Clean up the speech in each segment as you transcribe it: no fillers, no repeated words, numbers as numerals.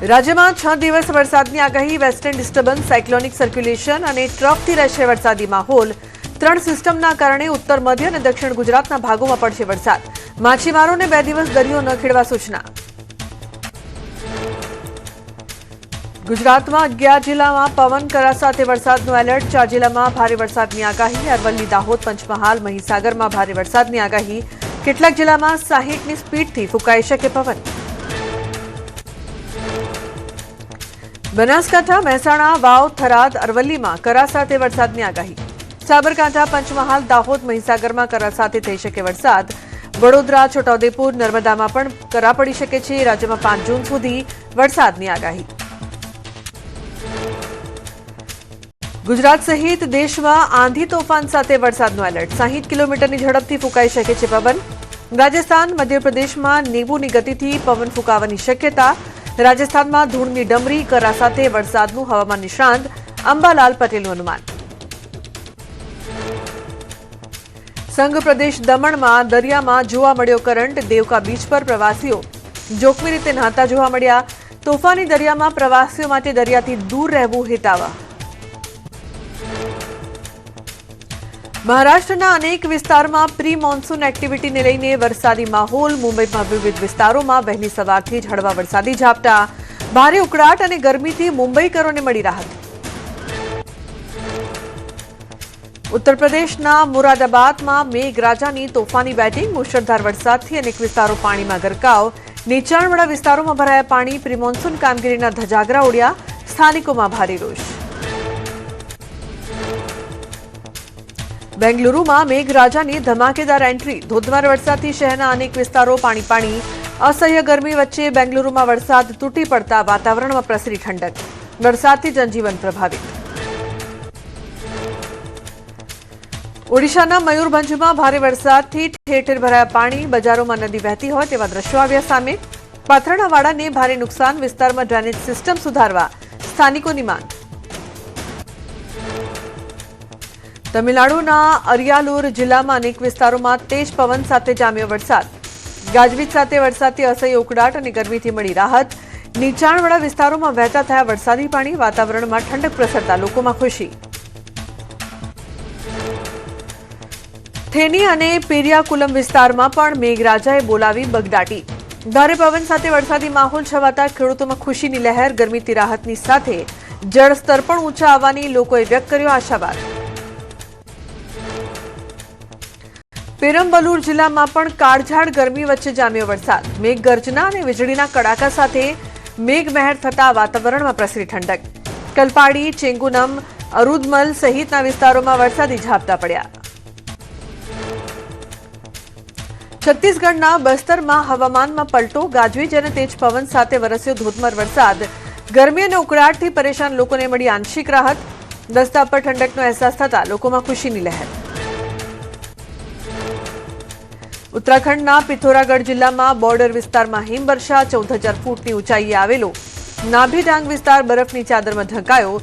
રાજ્યમાં 6 દિવસ વરસાદની આગાહી. વેસ્ટર્ન ડિસ્ટર્બન્સ, સાયક્લોનિક સર્ક્યુલેશન અને ટ્રફથી રહેશે વરસાદી માહોલ. 3 સિસ્ટમના કારણે ઉત્તર મધ્ય અને દક્ષિણ ગુજરાતના ભાગોમાં પડશે વરસાદ. માછીમારોને 2 દિવસ દરિયો ન ખેડવા સૂચના. ગુજરાતમાં 11 જિલ્લામાં પવન કરા સાથે વરસાદનું એલર્ટ. 4 જિલ્લામાં ભારે વરસાદની આગાહી. અરવલ્લી, દાહોદ, પંચમહાલ, મહીસાગરમાં ભારે વરસાદની આગાહી. કેટલાક જિલ્લામાં 60ની સ્પીડથી ફૂંકાઈ શકે પવન. બનાસકાંઠા, મહેસાણા, વાવ, થરાદ, અરવલ્લીમાં કરા સાથે વરસાદની આગાહી. સાબરકાંઠા, પંચમહાલ, દાહોદ, મહીસાગરમાં કરા સાથે થઈ શકે વરસાદ. વડોદરા, છોટાઉદેપુર, નર્મદામાં પણ કરા પડી શકે છે. રાજ્યમાં 5 જૂન સુધી વરસાદની આગાહી. ગુજરાત સહિત દેશમાં આંધી તોફાન સાથે વરસાદનું એલર્ટ. 60 કિલોમીટરની ઝડપથી ફૂંકાઈ શકે છે પવન. રાજસ્થાન, મધ્યપ્રદેશમાં 90ની ગતિથી પવન ફૂંકાવાની શક્યતા. રાજસ્થાનમાં ધૂળની ડમરી, કરા સાથે વરસાદનું હવામાન નિષ્ણાંત અંબાલાલ પટેલનું અનુમાન. સંઘ પ્રદેશ દમણમાં દરિયામાં જોવા મળ્યો કરંટ. દેવકા બીચ પર પ્રવાસીઓ જોખમી રીતે નહાતા જોવા મળ્યા. તોફાની દરિયામાં પ્રવાસીઓ માટે દરિયાથી દૂર રહેવું હિતાવહ. મહારાષ્ટ્રના અનેક વિસ્તારમાં પ્રી મોન્સૂન એક્ટિવિટીને લઈને વરસાદી માહોલ. મુંબઈમાં વિવિધ વિસ્તારોમાં વહેલી સવારથી જ હળવા વરસાદી ઝાપટા. ભારે ઉકળાટ અને ગરમીથી મુંબઈકરોને મળી રાહત. ઉત્તર પ્રદેશના મુરાદાબાદમાં મેઘરાજાની તોફાની બેટિંગ. મુશળધાર વરસાદથી અનેક વિસ્તારો પાણીમાં ગરકાવ. નીચાણવાળા વિસ્તારોમાં ભરાયા પાણી. પ્રી મોન્સૂન કામગીરીના ધજાગરા ઉડ્યા. સ્થાનિકોમાં ભારે રોષ. બેંગલુરુમાં મેઘરાજાની ધમાકેદાર એન્ટ્રી. ધોધમાર વરસાદથી શહેરના અનેક વિસ્તારો પાણી. અસહ્ય ગરમી વચ્ચે બેંગલુરુમાં વરસાદ તૂટી પડતા વાતાવરણમાં પ્રસરી ઠંડક. વરસાદથી જનજીવન પ્રભાવિત. ઓડિશાના મયુરભંજમાં ભારે વરસાદથી ઠેર ઠેર ભરાયા પાણી. બજારોમાં નદી વહેતી હોય તેવા દ્રશ્યો આવ્યા સામે. પાથરણાવાડાને ભારે નુકસાન. વિસ્તારમાં ડ્રેનેજ સિસ્ટમ સુધારવા સ્થાનિકોની માંગ. તમિલનાડુના અરિયાલુર જિલ્લામાં અનેક વિસ્તારોમાં તેજ પવન સાથે જામ્યો વરસાદ. ગાજવીજ સાથે વરસાદથી અસહ્ય ઉકળાટ અને ગરમીથી મળી રાહત. નીચાણવાળા વિસ્તારોમાં વહેતા થયા વરસાદી પાણી. વાતાવરણમાં ઠંડક પ્રસરતા લોકોમાં ખુશી. થેની અને પેરિયાકુલમ વિસ્તારમાં પણ મેઘરાજાએ બોલાવી બગદાટી. ભારે પવન સાથે વરસાદી માહોલ છવાતા ખેડૂતોમાં ખુશીની લહેર. ગરમીથી રાહતની સાથે જળસ્તર પણ ઊંચા આવવાની લોકોએ વ્યક્ત કર્યો આશાવાદ. પેરમ્બલૂર જિલ્લામાં પણ કાળઝાળ ગરમી વચ્ચે જામ્યો વરસાદ. મેઘગર્જના અને વીજળીના કડાકા સાથે મેઘમહેર થતા વાતાવરણમાં પ્રસરી ઠંડક. કલપાડી, ચેંગુનમ, અરુદમલ સહિતના વિસ્તારોમાં વરસાદી ઝાપટા પડ્યા. છત્તીસગઢના બસ્તરમાં હવામાનમાં પલટો. ગાજવીજ અને તેજ પવન સાથે વરસ્યો ધોધમાર વરસાદ. ગરમી અને ઉકળાટથી પરેશાન લોકોને મળી આંશિક રાહત. રસ્તા પર ઠંડકનો અહેસાસ થતા લોકોમાં ખુશીની લહેર. ઉત્તરાખંડના પિથોરાગઢ જિલ્લામાં બોર્ડર વિસ્તારમાં હિમવર્ષા. 14,000 ફૂટની ઊંચાઈએ આવેલો નાભી ડાંગ વિસ્તાર બરફની ચાદરમાં ઢંકાયો.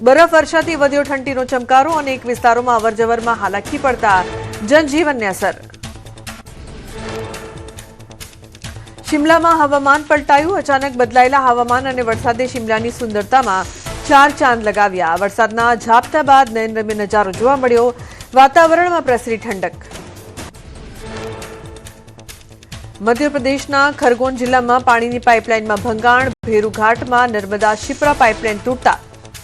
બરફ વર્ષાથી વધ્યો ઠંડીનો ચમકારો. અનેક વિસ્તારોમાં અવરજવરમાં હાલાકી પડતા જનજીવનને અસર. શિમલામાં હવામાન પલટાયું. અચાનક બદલાયેલા હવામાન અને વરસાદે શિમલાની સુંદરતામાં 4 ચાંદ લગાવ્યા. વરસાદના ઝાપટા બાદ નયનરમ્ય નજારો જોવા મળ્યો. વાતાવરણમાં પ્રસરી ઠંડક. મધ્યપ્રદેશના ખરગોન જિલ્લામાં પાણીની પાઇપલાઇનમાં ભંગાણ. ભેરુઘાટમાં નર્મદા શિપ્રા પાઇપલાઇન તૂટતા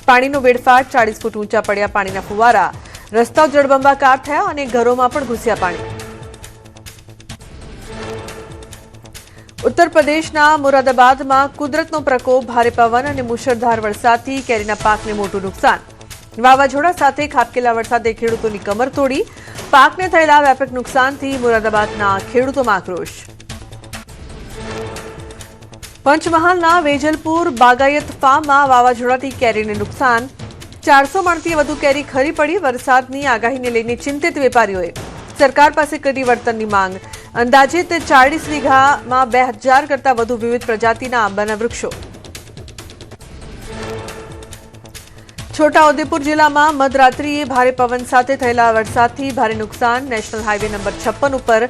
પાણીનો વેડફાટ. 40 ફૂટ ઊંચા પડ્યા પાણીના ફુવારા. રસ્તાઓ જળબંબાકાર થયા અને ઘરોમાં પણ ઘૂસ્યા પાણી. ઉત્તર પ્રદેશના મુરાદાબાદમાં કુદરતનો પ્રકોપ. ભારે પવન અને મુશળધાર વરસાદથી કેરીના પાકને મોટું નુકસાન. વાવાઝોડા સાથે ખાબકેલા વરસાદે ખેડૂતોની કમર તોડી. પાકને થયેલા વ્યાપક નુકસાનથી મુરાદાબાદના ખેડૂતોમાં આક્રોશ. પંચમહાલના વેજલપુર બાગાયત ફાર્મમાં વાવાઝોડાથી કેરીને નુકસાન. 400 મણથી વધુ કેરી ખરી પડી. વરસાદની આગાહીને લઈને ચિંતિત વેપારીઓએ સરકાર પાસે કરી વળતરની માંગ. અંદાજિત 40 વીઘામાં 2000 કરતાં વધુ વિવિધ પ્રજાતિના આંબાના વૃક્ષો. છોટાઉદેપુર જિલ્લામાં મધરાત્રિએ ભારે પવન સાથે થયેલા વરસાદથી ભારે નુકસાન. નેશનલ હાઈવે નંબર 56 ઉપર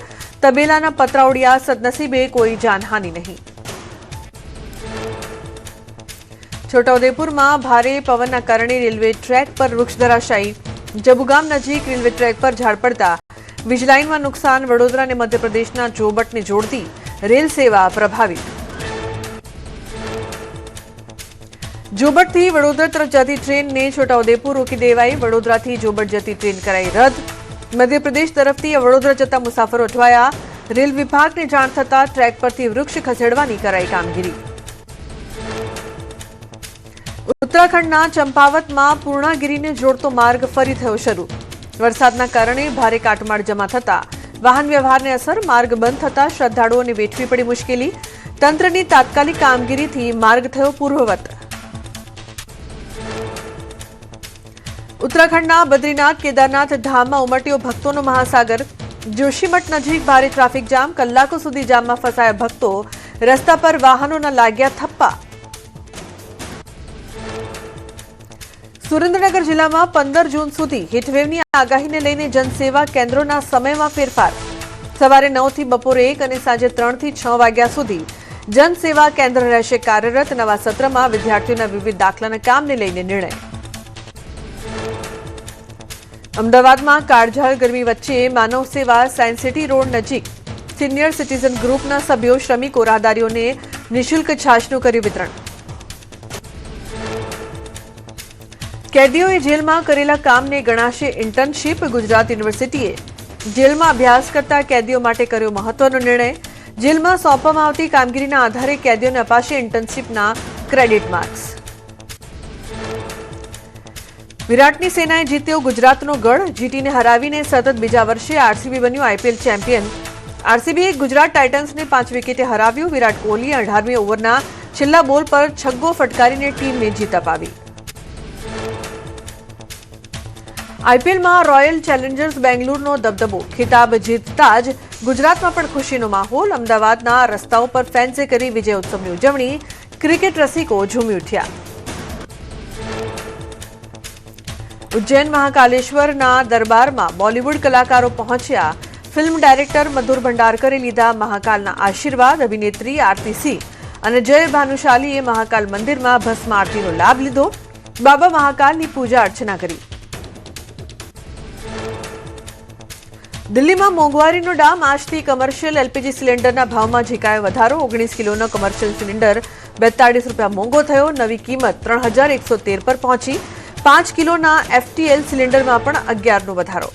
તબેલાના પતરા ઉડ્યા. સદનસીબે કોઈ જાનહાનિ નહીં. છોટાઉદેપુરમાં ભારે પવનના કારણે રેલવે ટ્રેક પર વૃક્ષ ધરાશાયી. જબુગામ નજીક રેલવે ટ્રેક પર ઝાડ પડતા વીજ લાઇનમાં નુકસાન. વડોદરા અને મધ્યપ્રદેશના જોબટને જોડતી રેલ સેવા પ્રભાવિત. જોબટથી વડોદરા તરફ જતી ટ્રેનને છોટાઉદેપુર રોકી દેવાઈ. વડોદરાથી જોબટ જતી ટ્રેન કરાઈ રદ. મધ્યપ્રદેશ તરફથી વડોદરા જતા મુસાફરો અટવાયા. રેલ વિભાગને જાણ થતાં ટ્રેક પરથી વૃક્ષ ખસેડવાની કરાઈ કામગીરી. ઉત્તરાખંડના ચંપાવતમાં પૂર્ણાગિરીને જોડતો માર્ગ ફરી થયો શરૂ. વરસાદના કારણે ભારે કાટમાળ જમા થતા વાહન વ્યવહારને અસર. માર્ગ બંધ થતા શ્રદ્ધાળુઓને વેઠવી પડી મુશ્કેલી. તંત્રની તાત્કાલિક કામગીરીથી માર્ગ થયો પૂર્વવત. ઉત્તરાખંડના બદ્રીનાથ કેદારનાથ ધામમાં ઉમટ્યો ભક્તોનો મહાસાગર. જોશીમઠ નજીક ભારે ટ્રાફિક જામ. કલાકો સુધી જામમાં ફસાયા ભક્તો. રસ્તા પર વાહનોના લાગ્યા થપ્પા. સુરેન્દ્રનગર જિલ્લામાં 15 જૂન સુધી હીટવેવની આગાહીને લઈને જનસેવા કેન્દ્રોના સમયમાં ફેરફાર. સવારે 9 થી બપોરે 1 અને સાંજે 3 થી 6 વાગ્યા સુધી જનસેવા કેન્દ્ર રહેશે કાર્યરત. નવા સત્રમાં વિદ્યાર્થીઓના વિવિધ દાખલાના કામને લઈને નિર્ણય. અમદાવાદમાં કાળઝાળ ગરમી વચ્ચે માનવ સેવા સાયન્સ સિટી રોડ નજીક સિનિયર સિટીઝન ગ્રુપના સભ્યો શ્રમિકો રાહદારીઓને નિઃશુલ્ક છાશનું કર્યું વિતરણ. કેદીઓએ જેલમાં કરેલા કામને ગણાશે ઇન્ટર્નશીપ. ગુજરાત યુનિવર્સિટીએ જેલમાં અભ્યાસ કરતા કેદીઓ માટે કર્યો મહત્વનો નિર્ણય. જેલમાં સોંપવામાં આવતી કામગીરીના આધારે કેદીઓને અપાશે ઇન્ટર્નશીપના ક્રેડિટ માર્ક્સ. વિરાટની સેનાએ જીત્યો ગુજરાતનો ગઢ. જીટીને હરાવીને સતત બીજા વર્ષે આરસીબી બન્યું આઈપીએલ ચેમ્પિયન. આરસીબીએ ગુજરાત ટાઇટન્સને 5 વિકેટે હરાવ્યું. વિરાટ કોહલીએ 18મી ઓવરના છેલ્લા બોલ પર છગ્ગો ફટકારીને ટીમને જીત અપાવી. આઈપીએલમાં રોયલ ચેલેન્જર્સ બેંગલુરુનો દબદબો. ખિતાબ જીતતા જ ગુજરાતમાં પણ ખુશીનો માહોલ. અમદાવાદના રસ્તાઓ પર ફેન્સે કરી વિજય ઉત્સવની ઉજવણી. ક્રિકેટ રસિકો ઝૂમી ઉઠ્યા. ઉજ્જૈન મહાકાલેશ્વરના દરબારમાં બોલિવૂડ કલાકારો પહોંચ્યા. ફિલ્મ ડાયરેક્ટર મધુર ભંડારકરે લીધા મહાકાલના આશીર્વાદ. અભિનેત્રી આરતી સિંહ અને જય ભાનુશાલીએ મહાકાલ મંદિરમાં ભસ્મ આરતીનો લાભ લીધો. બાબા મહાકાલની પૂજા અર્ચના કરી. દિલ્હીમાં મોંઘવારીનો ડામ. આજથી કમર્શિયલ એલપીજી સિલિન્ડરના ભાવમાં ઝીકાયો વધારો. 19 કિલોનો કમર્શિયલ સિલિન્ડર 42 રૂપિયા મોંઘો થયો. નવી કિંમત 3113 પર પહોંચી. 5 કિલોના એફટીએલ સિલિન્ડરમાં પણ 11નો વધારો.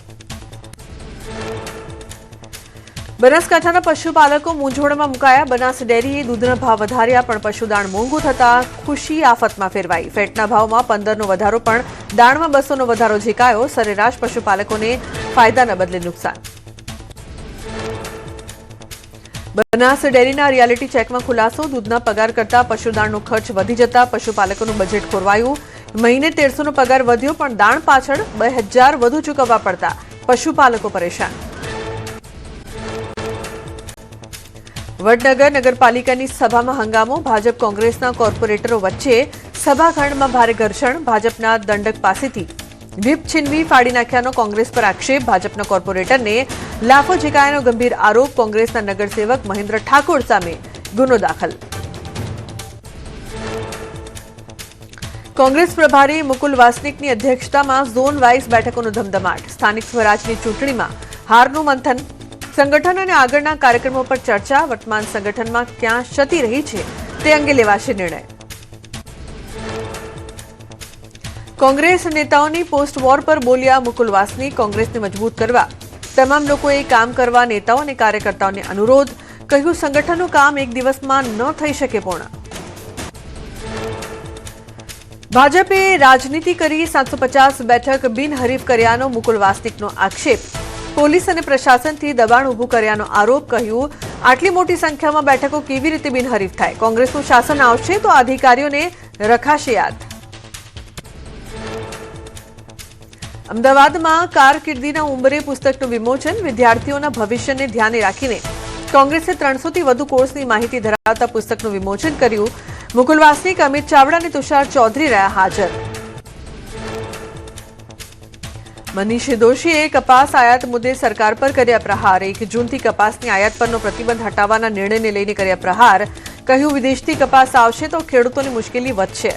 બનાસકાંઠાના પશુપાલકો મૂંઝવણમાં મુકાયા. બનાસ ડેરીએ દૂધના ભાવ વધાર્યા પણ પશુદાણ મોંઘું થતા ખુશી આફતમાં ફેરવાઈ. ફેટના ભાવમાં 15નો વધારો પણ દાણમાં 200નો વધારો ઝીકાયો. સરેરાશ પશુપાલકોને ફાયદાના બદલે નુકસાન. બનાસ ડેરીના રિયાલિટી ચેકમાં ખુલાસો. દૂધના પગાર કરતા પશુદાણનો ખર્ચ વધી જતા પશુપાલકોનું બજેટ ખોરવાયું. મહિને 1300નો પગાર વધ્યો પણ દાણ પાછળ 2000 વધુ ચૂકવવા પડતા પશુપાલકો પરેશાન. વડનગર નગરપાલિકાની સભામાં હંગામો. ભાજપ કોંગ્રેસના કોર્પોરેટરો વચ્ચે સભાખંડમાં ભારે ઘર્ષણ. ભાજપના દંડક પાસેથી વ્હીપ છીનવી ફાડી નાખ્યાનો કોંગ્રેસ પર આક્ષેપ. ભાજપના કોર્પોરેટરને લાફો ઝીકાયાનો ગંભીર આરોપ. કોંગ્રેસના નગરસેવક મહેન્દ્ર ઠાકોર સામે ગુનો દાખલ. કોંગ્રેસ પ્રભારી મુકુલ વાસનિકની અધ્યક્ષતામાં ઝોન વાઇઝ બેઠકોનો ધમધમાટ. સ્થાનિક સ્વરાજની ચૂંટણીમાં હારનું મંથન. સંગઠન અને આગળના કાર્યક્રમો પર ચર્ચા. વર્તમાન સંગઠનમાં ક્યાં ક્ષતિ રહી છે તે અંગે લેવાશે નિર્ણય. કોંગ્રેસ નેતાઓની પોસ્ટ વોર પર બોલ્યા મુકુલ વાસનિક. કોંગ્રેસને મજબૂત કરવા તમામ લોકોએ કામ કરવા નેતાઓ અને કાર્યકર્તાઓને અનુરોધ. કહ્યું સંગઠનનું કામ એક દિવસમાં ન થઈ શકે પૂર્ણ. ભાજપે રાજનીતિ કરી 750 બેઠક બિનહરીફ કર્યાનો મુકુલ વાસનિકનો આક્ષેપ. પોલીસ અને પ્રશાસનથી દબાણ ઊભું કર્યાનો આરોપ. કહ્યું આટલી મોટી સંખ્યામાં બેઠકો કેવી રીતે બિનહરીફ થાય. કોંગ્રેસનું શાસન આવશે તો અધિકારીઓને રખાશે યાદ. અમદાવાદમાં કારકિર્દીના ઉંબરે પુસ્તકનું વિમોચન. વિદ્યાર્થીઓના ભવિષ્યને ધ્યાને રાખીને કોંગ્રેસે 300 થી વધુ કોર્સની માહિતી ધરાવતા પુસ્તકનું વિમોચન કર્યું. મુકુલ વાસનિક, અમિત ચાવડા અને તુષાર ચૌધરી રહ્યા હાજર. મનીષ દોશીએ કપાસ આયાત મુદ્દે સરકાર પર કર્યા પ્રહાર. 1 જૂનથી કપાસની આયાત પરનો પ્રતિબંધ હટાવવાના નિર્ણયને લઈને કર્યા પ્રહાર. કહ્યું વિદેશથી કપાસ આવશે તો ખેડૂતોની મુશ્કેલી વધશે.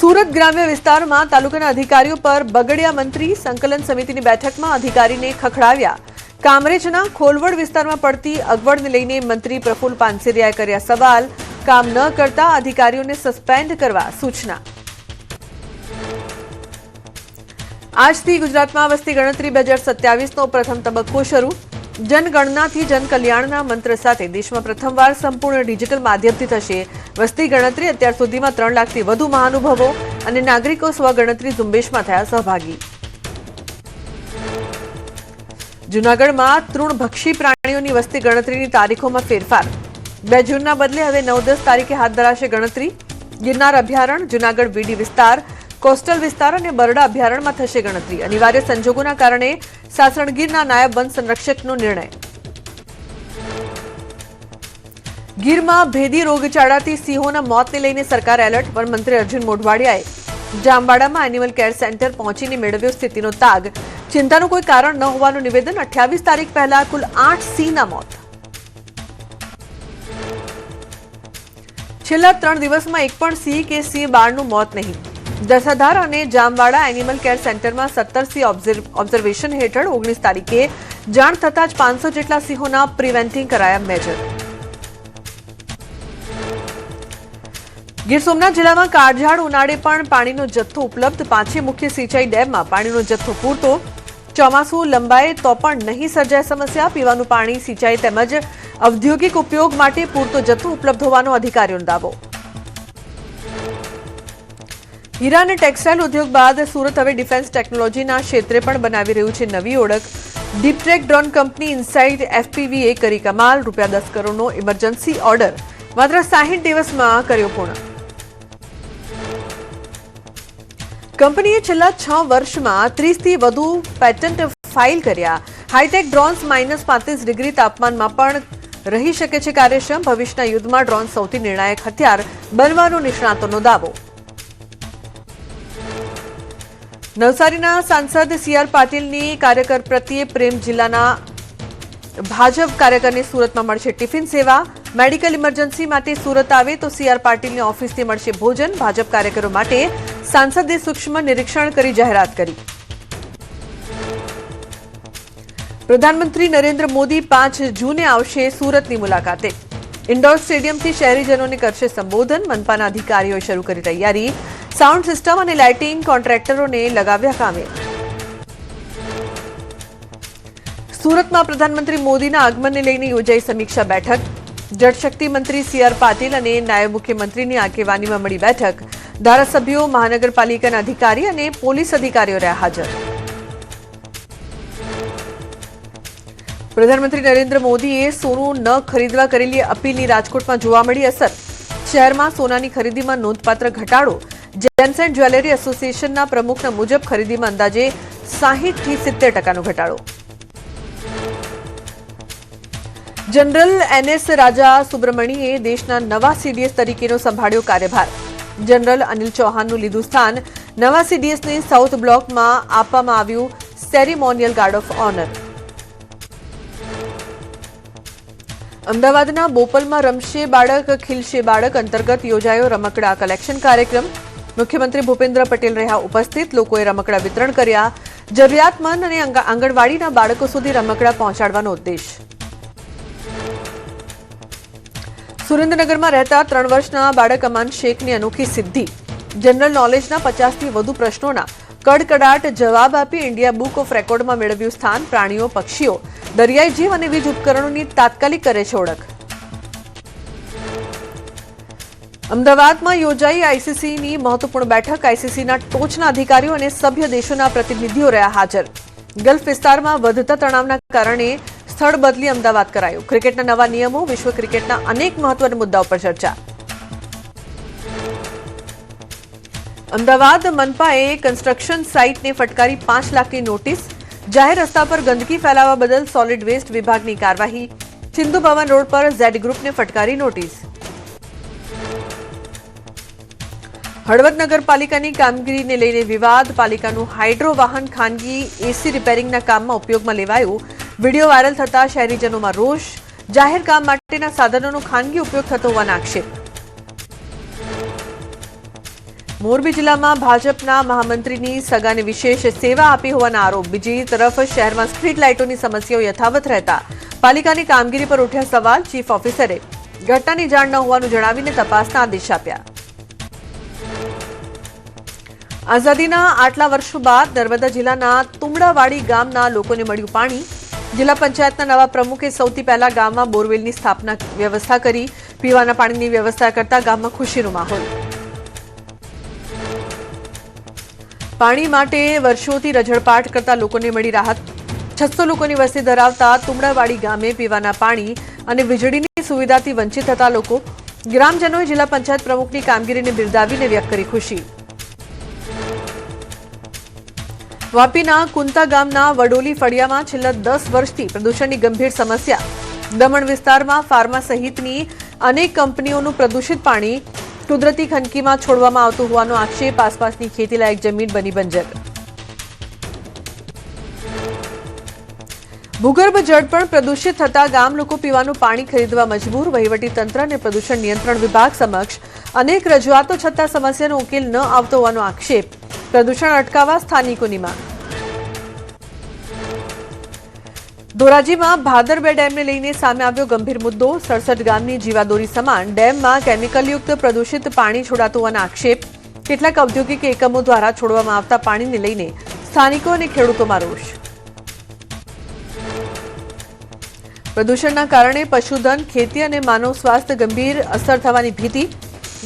સુરત ગ્રામ્ય વિસ્તારમાં તાલુકાના અધિકારીઓ પર બગડ્યા મંત્રી. સંકલન સમિતિની બેઠકમાં અધિકારીને ખખડાવ્યા. કામરેજના ખોલવડ વિસ્તારમાં પડતી અગવડને લઈને મંત્રી પ્રફુલ્લ પાનસેરિયાએ કર્યા સવાલ. કામ ન કરતા અધિકારીઓને સસ્પેન્ડ કરવા સૂચના. આજથી ગુજરાતમાં વસ્તી ગણતરી 2027નો પ્રથમ તબક્કો શરૂ. જનગણનાથી જનકલ્યાણના મંત્ર સાથે દેશમાં પ્રથમવાર સંપૂર્ણ ડિજિટલ માધ્યમથી થશે વસ્તી ગણતરી. અત્યાર સુધીમાં 3 લાખથી વધુ મહાનુભાવો અને નાગરિકો સ્વગણતરી ઝુંબેશમાં થયા સહભાગી. જૂનાગઢમાં તૃણભક્ષી પ્રાણીઓની વસ્તી ગણતરીની તારીખોમાં ફેરફાર. 2 જૂનના બદલે હવે 9-10 તારીખે હાથ ધરાશે ગણતરી. ગિરનાર અભયારણ્ય, જૂનાગઢ વીડી વિસ્તાર, કોસ્ટલ વિસ્તાર અને બરડા અભયારણ્યમાં થશે ગણતરી. અનિવાર્ય સંજોગોના કારણે સાસણગીરના નાયબ વન સંરક્ષકનો નિર્ણય. ગીરમાં ભેદી રોગચાળાથી સિંહોના મોતને લઈને સરકાર એલર્ટ. વનમંત્રી અર્જુન મોઢવાડિયાએ જામવાડામાં એનિમલ કેર સેન્ટર પહોંચીને મેળવ્યો સ્થિતિનો તાગ. ચિંતાનું કોઈ કારણ ન હોવાનું નિવેદન. 28 તારીખ પહેલા કુલ 8 સિંહના મોત. છેલ્લા 3 દિવસમાં એક પણ સિંહ કે સિંહ બાળનું મોત નહીં. જસાધાર અને જામવાડા એનિમલ કેર સેન્ટરમાં 17 સિંહ ઓબ્ઝર્વેશન હેઠળ 19 તારીખે જાણ થતાં જ 500 જેટલા સિંહોના પ્રિવેન્ટિંગ કરાયા મેજર. ગીર સોમનાથ જિલ્લામાં કાળઝાળ ઉનાળે પણ પાણીનો જથ્થો ઉપલબ્ધ. 5 મુખ્ય સિંચાઈ ડેમમાં પાણીનો જથ્થો પૂરતો. ચોમાસું લંબાએ તો પણ નહીં સર્જાય સમસ્યા. પીવાનું પાણી, સિંચાઈ તેમજ ઔદ્યોગિક ઉપયોગ માટે પૂરતો જથ્થો ઉપલબ્ધ હોવાનો અધિકારીઓનો દાવો. હીરા અને ટેક્સટાઇલ ઉદ્યોગ બાદ સુરત હવે ડિફેન્સ ટેકનોલોજીના ક્ષેત્રે પણ બનાવી રહ્યું છે નવી ઓળખ. ડીપટ્રેક ડ્રોન કંપની ઇનસાઇટ એફપીવીએ કરી કમાલ. ₹10 કરોડનો ઇમરજન્સી ઓર્ડર માત્ર 60 દિવસમાં કર્યો પૂર્ણ. કંપનીએ છેલ્લા 6 વર્ષમાં 30થી વધુ પેટન્ટ ફાઇલ કર્યા. હાઈટેક ડ્રોન્સ -35 ડિગ્રી તાપમાનમાં પણ રહી શકે છે કાર્યક્ષમ. ભવિષ્યના યુદ્ધમાં ડ્રોન સૌથી નિર્ણાયક હથિયાર બનવાનો નિષ્ણાતોનો દાવો. નવસારીના સાંસદ CR પાટીલની કાર્યકર પ્રત્યે પ્રેમ. જિલ્લાના ભાજપ કાર્યકરને સુરતમાં મળશે ટિફિન સેવા. મેડિકલ ઇમરજન્સી માટે સુરત આવે તો CR પાટીલની ઓફિસથી મળશે ભોજન. ભાજપ કાર્યકરો માટે સાંસદે સૂક્ષ્મ નિરીક્ષણ કરી જાહેરાત કરી. પ્રધાનમંત્રી નરેન્દ્ર મોદી 5 જૂને આવશે સુરતની મુલાકાતે. ઇન્ડોર સ્ટેડિયમથી શહેરીજનોને કરશે સંબોધન. મનપાના અધિકારીઓએ શરૂ કરી તૈયારી. સાઉન્ડ સિસ્ટમ અને લાઇટિંગ કોન્ટ્રાક્ટરોને લગાવ્યા કામે. સુરતમાં પ્રધાનમંત્રી મોદીના આગમનને લઈને યોજાઈ સમીક્ષા બેઠક. જળશક્તિ મંત્રી CR પાટીલ અને નાયબ મુખ્યમંત્રીની આગેવાનીમાં મળી બેઠક. ધારાસભ્યો, મહાનગરપાલિકાના અધિકારી અને પોલીસ અધિકારીઓ રહ્યા હાજર. પ્રધાનમંત્રી નરેન્દ્ર મોદીએ સોનું ન ખરીદવા કરેલી અપીલની રાજકોટમાં જોવા મળી અસર. શહેરમાં સોનાની ખરીદીમાં નોંધપાત્ર ઘટાડો. જેમ્સ એન્ડ જ્વેલરી એસોસિએશનના પ્રમુખના મુજબ ખરીદીમાં અંદાજે 60થી 70% ઘટાડો. જનરલ NS રાજા સુબ્રમણીએ દેશના નવા CDS તરીકેનો સંભાળ્યો કાર્યભાર. જનરલ અનિલ ચૌહાણનું લીધું સ્થાન. નવા CDSને સાઉથ બ્લોકમાં આપવામાં આવ્યું સેરેમોનિયલ ગાર્ડ ઓફ ઓનર. અમદાવાદના બોપલમાં રમશે બાળક ખીલશે બાળક અંતર્ગત યોજાયો રમકડા કલેક્શન કાર્યક્રમ. મુખ્યમંત્રી ભૂપેન્દ્ર પટેલ રહ્યા ઉપસ્થિત. લોકોએ રમકડા વિતરણ કર્યા. જરૂરિયાતમંદ અને આંગણવાડીના બાળકો સુધી રમકડા પહોંચાડવાનો ઉદ્દેશ. સુરેન્દ્રનગરમાં રહેતા 3 વર્ષના બાળક અમાન શેખની અનોખી સિદ્ધિ. જનરલ નોલેજના 50થી વધુ પ્રશ્નોના કડકડાટ જવાબ આપી ઇન્ડિયા બુક ઓફ રેકોર્ડમાં મેળવ્યું સ્થાન. પ્રાણીઓ, પક્ષીઓ, દરિયાઈ જીવ અને વીજ ઉપકરણોની તાત્કાલિક કરે છે ઓળખ. અમદાવાદમાં યોજાઈ ICCની મહત્વપૂર્ણ બેઠક. ICCના ટોચના અધિકારીઓ અને સભ્ય દેશોના પ્રતિનિધિઓ રહ્યા હાજર. ગલ્ફ વિસ્તારમાં વધતા તણાવના કારણે સ્થળ બદલી અમદાવાદ કરાયું. ક્રિકેટના નવા નિયમો, વિશ્વ ક્રિકેટના અનેક મહત્વના મુદ્દાઓ પર ચર્ચા. અમદાવાદ મનપાએ કન્સ્ટ્રક્શન સાઇટને ફટકારી 5 લાખની નોટિસ. જાહેર રસ્તા પર ગંદકી ફેલાવવા બદલ સોલિડ વેસ્ટ વિભાગની કાર્યવાહી. સિંધુ ભવન રોડ પર Z ગ્રુપને ફટકારી નોટિસ. હળવદ નગરપાલિકાની કામગીરીને લઈને વિવાદ. પાલિકાનું હાઇડ્રો વાહન ખાનગી AC રિપેરિંગના કામમાં ઉપયોગમાં લેવાયું. વિડીયો વાયરલ થતા શહેરીજનોમાં રોષ. જાહેર કામ માટેના સાધનોનો ખાનગી ઉપયોગ થતો હોવાના આક્ષેપ. મોરબી જિલ્લામાં ભાજપના મહામંત્રીની સગાને વિશેષ સેવા આપી હોવાના આરોપ. બીજી તરફ શહેરમાં સ્ટ્રીટ લાઇટોની સમસ્યાઓ યથાવત રહેતા પાલિકાની કામગીરી પર ઉઠ્યા સવાલ. ચીફ ઓફિસરે ઘટનાની જાણ ન હોવાનું જણાવીને તપાસના આદેશ આપ્યા. આઝાદીના આટલા વર્ષો બાદ નર્મદા જિલ્લાના તુમડાવાડી ગામના લોકોને મળ્યું પાણી. જિલ્લા પંચાયતના નવા પ્રમુખે સૌથી પહેલા ગામમાં બોરવેલની સ્થાપના વ્યવસ્થા કરી. પીવાના પાણીની વ્યવસ્થા કરતા ગામમાં ખુશીનો માહોલ. પાણી માટે વર્ષોથી રઝળપાટ કરતા લોકોને મળી રાહત. 600 લોકોની વસ્તી ધરાવતા તુમડાવાડી ગામે પીવાના પાણી અને વીજળીની સુવિધાથી વંચિત થતા લોકો. ગ્રામજનોએ જિલ્લા પંચાયત પ્રમુખની કામગીરીને બિરદાવીને વ્યક્ત કરી ખુશી. વાપીના કુંતા ગામના વડોલી ફળિયામાં છેલ્લા 10 વર્ષથી પ્રદૂષણની ગંભીર સમસ્યા. દમણ વિસ્તારમાં ફાર્મા સહિતની અનેક કંપનીઓનું પ્રદૂષિત પાણી કુદરતી ખનકીમાં છોડવામાં આવતું હોવાનો આક્ષેપ. આસપાસની ખેતીલાયક જમીન બની બંજર. ભૂગર્ભ જળ પણ પ્રદૂષિત થતા ગામ લોકો પીવાનું પાણી ખરીદવા મજબૂર. વહીવટીતંત્ર અને પ્રદૂષણ નિયંત્રણ વિભાગ સમક્ષ અનેક રજૂઆતો છતાં સમસ્યાનો ઉકેલ ન આવતો હોવાનો આક્ષેપ. પ્રદૂષણ અટકાવવા સ્થાનિકોની માંગ. ધોરાજીમાં ભાદર 2 ડેમને લઈને સામે આવ્યો ગંભીર મુદ્દો. 67 ગામની જીવાદોરી સમાન ડેમમાં કેમિકલયુક્ત પ્રદૂષિત પાણી છોડાતું હોવાના આક્ષેપ. કેટલાક ઔદ્યોગિક એકમો દ્વારા છોડવામાં આવતા પાણીને લઈને સ્થાનિકો અને ખેડૂતોમાં રોષ. પ્રદૂષણના કારણે પશુધન, ખેતી અને માનવ સ્વાસ્થ્ય ગંભીર અસર થવાની ભીતિ.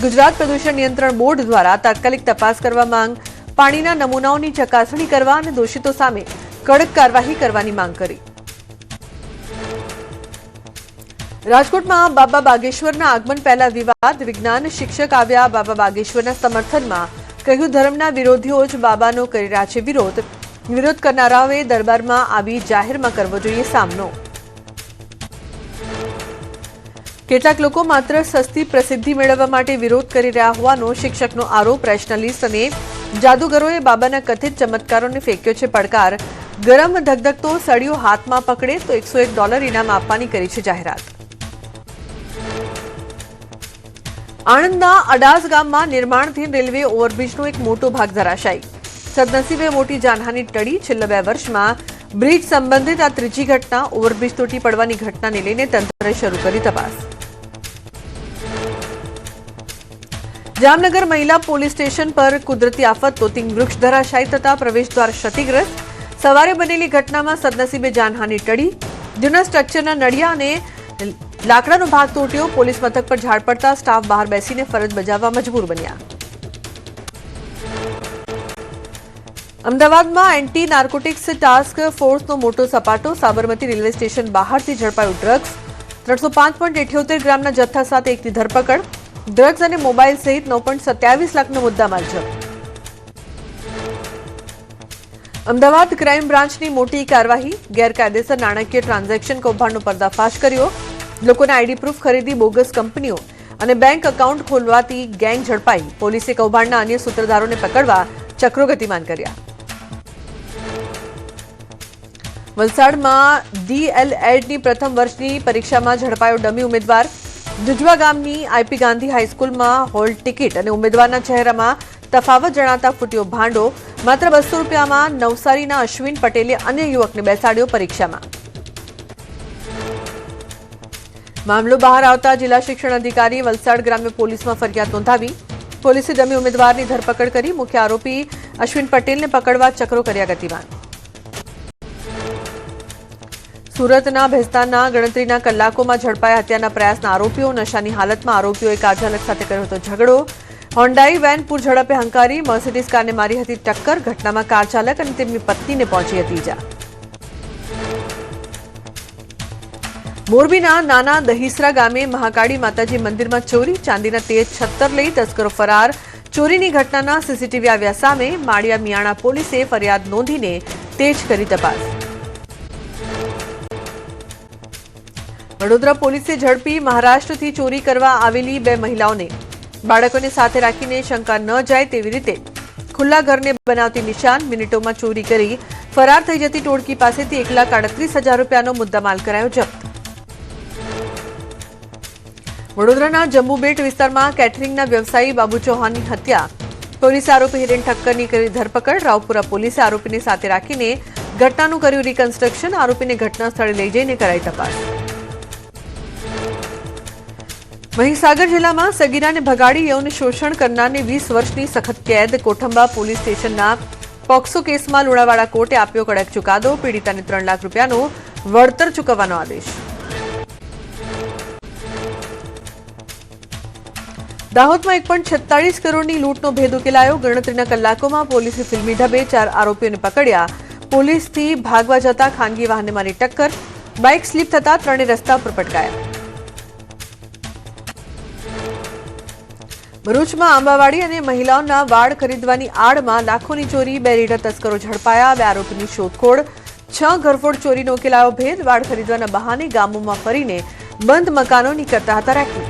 ગુજરાત પ્રદૂષણ નિયંત્રણ બોર્ડ દ્વારા તાત્કાલિક તપાસ કરવા માંગ. પાણીના નમૂનાઓની ચકાસણી કરવા અને દોષિતો સામે કડક કાર્યવાહી કરવાની માંગ કરી. રાજકોટમાં બાબા બાગેશ્વરના આગમન પહેલા વિવાદ. વિજ્ઞાન શિક્ષક આવ્યા બાબા બાગેશ્વરના સમર્થનમાં. કહ્યું ધર્મના વિરોધીઓ જ બાબાનો કરી રહ્યા છે વિરોધ. વિરોધ કરનારાઓએ દરબારમાં આવી જાહેરમાં કરવો જોઈએ સામનો. કેટલાક લોકો માત્ર સસ્તી પ્રસિદ્ધિ મેળવવા માટે વિરોધ કરી રહ્યા હોવાનો શિક્ષકનો આરોપ. રેશનલિસ્ટ અને જાદુગરોએ બાબાના કથિત ચમત્કારોને ફેંક્યો છે પડકાર. ગરમ ધગધગતો સળિયો હાથમાં પકડે તો $101 ઇનામ આપવાની કરી છે જાહેરાત. આણંદના અડાસ ગામમાં નિર્માણધીન રેલવે ઓવરબ્રિજનો એક મોટો ભાગ ધરાશાયી. સદનસીબે મોટી જાનહાની ટળી. છેલ્લા 2 વર્ષમાં બ્રિજ સંબંધિત આ ત્રીજી ઘટના. ઓવરબ્રિજ તૂટી પડવાની ઘટનાને લઈને તંત્રએ શરૂ કરી તપાસ. જામનગર મહિલા પોલીસ સ્ટેશન પર કુદરતી આફત. તોતિંગ વૃક્ષ ધરાશાયી થતા પ્રવેશદ્વાર ક્ષતિગ્રસ્ત. સવારે બનેલી ઘટનામાં સદનસીબે જાનહાની ટળી. જૂના સ્ટ્રક્ચરના નળિયા અને લાકડાનો ભાગ તૂટ્યો. પોલીસ મથક પર ઝાડ પડતા સ્ટાફ બહાર બેસીને ફરજ બજાવવા મજબૂર બન્યા. અમદાવાદમાં એન્ટી નાર્કોટિક્સ ટાસ્ક ફોર્સનો મોટો સપાટો. સાબરમતી રેલવે સ્ટેશન બહારથી ઝડપાયું ડ્રગ્સ. 305.78 ગ્રામના જથ્થા સાથે એકની ધરપકડ. ડ્રગ્સ અને મોબાઈલ સહિત 9.27 લાખનો મુદ્દામાલ જપ્ત. અમદાવાદ ક્રાઇમ બ્રાન્ચની મોટી કાર્યવાહી. ગેરકાયદેસર નાણાકીય ટ્રાન્ઝેક્શન કૌભાંડનો પર્દાફાશ કર્યો. લોકોના આઈડી પ્રૂફ ખરીદી, બોગસ કંપનીઓ અને બેંક એકાઉન્ટ ખોલવાતી ગેંગ ઝડપાઈ. પોલીસે કૌભાંડના અન્ય સૂત્રધારોને પકડવા ચક્રો ગતિમાન કર્યા. વલસાડમાં DLEDની પ્રથમ વર્ષની પરીક્ષામાં ઝડપાયો ડમી ઉમેદવાર. જુજવા ગામની IP ગાંધી હાઈસ્કૂલમાં હોલ ટિકિટ અને ઉમેદવારના ચહેરામાં તફાવત જણાતા ફૂટ્યો ભાંડો. માત્ર ₹200માં નવસારીના અશ્વિન પટેલે અન્ય યુવકને બેસાડ્યો પરીક્ષામાં. મામલો બહાર આવતા જિલ્લા શિક્ષણ અધિકારી વલસાડ ગ્રામ્ય પોલીસમાં ફરિયાદ નોંધાવી. પોલીસે ડમી ઉમેદવારની ધરપકડ કરી. મુખ્ય આરોપી અશ્વિન પટેલને પકડવા ચક્રો કર્યા ગતિમાન. સુરતના ભેસ્તાનના ગણતરીના કલાકોમાં ઝડપાયા હત્યાના પ્રયાસના આરોપીઓ. નશાની હાલતમાં આરોપીઓએ કાર ચાલક સાથે કર્યો હતો ઝઘડો. હોન્ડાઈ વેન પૂર ઝડપે હંકારી. મર્સિડીઝ કારને મારી હતી ટક્કર. ઘટનામાં કાર ચાલક અને તેમની પત્નીને પહોંચી હતી ઈજા. મોરબીના નાના દહીસરા ગામે મહાકાળી માતાજી મંદિરમાં ચોરી. ચાંદીના તેજ છત્તર લઈ તસ્કરો ફરાર. ચોરીની ઘટનાના સીસીટીવી આવ્યા સામે. માળિયા મિયાણા પોલીસે ફરિયાદ નોંધીને તેજ કરી તપાસ. વડોદરા પોલીસે ઝડપી મહારાષ્ટ્રથી ચોરી કરવા આવેલી 2 મહિલાઓને. બાળકોને સાથે રાખીને શંકા ન જાય તેવી રીતે ખુલ્લા ઘરને બનાવતી નિશાન. મિનિટોમાં ચોરી કરી ફરાર થઈ જતી ટોળકી પાસેથી ₹1,38,000નો મુદ્દામાલ કરાયો જપ્ત. વડોદરાના જંબુબેટ વિસ્તારમાં કેટરિંગના વ્યવસાયી બાબુ ચૌહાણની હત્યા. પોલીસે આરોપી હિરેન ઠક્કરની કરી ધરપકડ. રાવપુરા પોલીસે આરોપીને સાથે રાખીને ઘટનાનું કર્યું રિકન્સ્ટ્રક્શન. આરોપીને ઘટના સ્થળે લઈ જઈને કરાઈ તપાસ. મહીસાગર જિલ્લામાં સગીરાને ભગાડી યૌન શોષણ કરનારને 20 વર્ષની સખત કેદ. કોઠંબા પોલીસ સ્ટેશનના પોક્સો કેસમાં લુણાવાડા કોર્ટે આપ્યો કડક ચુકાદો. પીડિતાને 3 લાખ રૂપિયાનો વળતર ચૂકવવાનો આદેશ. દાહોદમાં 1.46 કરોડની લૂંટનો ભેદ ઉકેલાયો. ગણતરીના કલાકોમાં પોલીસે ફિલ્મી ઢબે 4 આરોપીઓને પકડ્યા. પોલીસથી ભાગવા જતા ખાનગી વાહનને મારી ટક્કર. બાઇક સ્લીપ થતા 3 રસ્તા પર પટકાયા. ભરૂચમાં આંબાવાડી અને મહિલાઓના વાળ ખરીદવાની આડમાં લાખોની ચોરી. 2 રેઢા તસ્કરો ઝડપાયા. 2 આરોપીની શોધખોળ. 6 ઘરફોડ ચોરીનો ઉકેલાયો ભેદ. વાળ ખરીદવાના બહાને ગામોમાં ફરીને બંધ મકાનોની કરતા હતા રેકી.